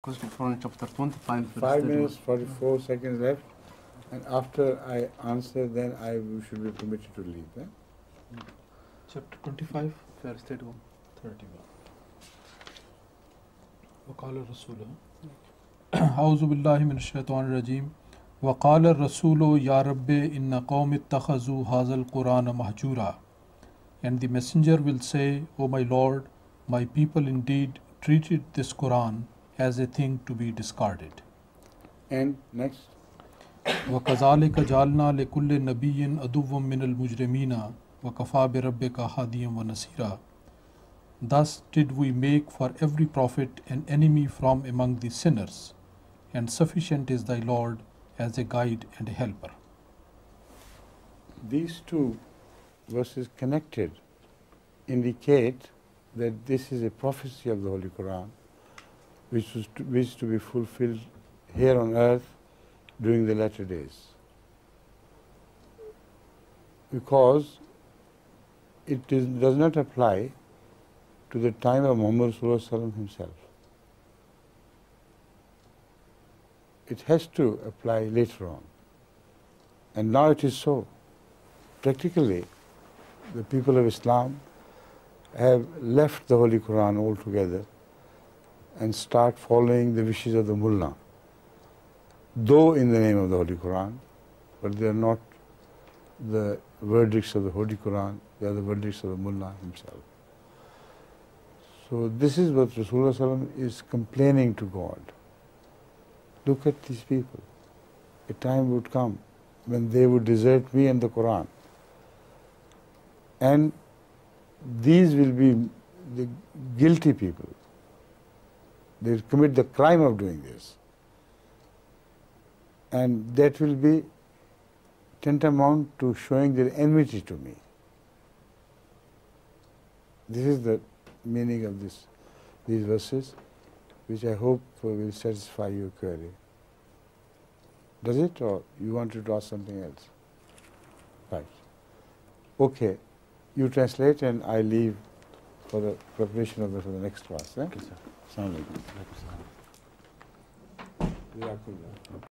Question from chapter 25. 5 minutes, 44 seconds left. And after I answer, then I should be permitted to leave. Chapter 25, First state one. 31. وقال الرسول أعوذ بالله من الشيطان الرجيم وقال الرسول يا رب إن قوم اتخذوا هذا القرآن مهجورا. And the messenger will say, O my Lord, my people indeed treated this Quran as a thing to be discarded. And next. وَكَذَلِكَ جَعَلْنَا لِكُلِّ نَبِيٍّ عَدُوًّا مِّنَ الْمُجْرِمِينَ وَكَفَى بِرَبِّكَ هَادِيًا وَنَصِيرًا. Thus did we make for every prophet an enemy from among the sinners, and sufficient is thy Lord as a guide and a helper. These two verses connected indicate that this is a prophecy of the Holy Quran, which is to be fulfilled here on earth during the latter days. Because it does not apply to the time of Muhammad himself. It has to apply later on. And now it is so. Practically, the people of Islam have left the Holy Quran altogether and start following the wishes of the mullah, though in the name of the Holy Quran, but they are not the verdicts of the Holy Quran, they are the verdicts of the mullah himself. So this is what Rasulullah is complaining to God. Look at these people. A time would come when they would desert me and the Quran. And these will be the guilty people. They will commit the crime of doing this. And that will be tantamount to showing their enmity to me. This is the meaning of these verses, which I hope will satisfy your query. Does it, or you wanted to ask something else? Right. Okay. You translate and I leave for the preparation of for the next class. Okay, sir. Assalamu alaikum. Alaikum salam.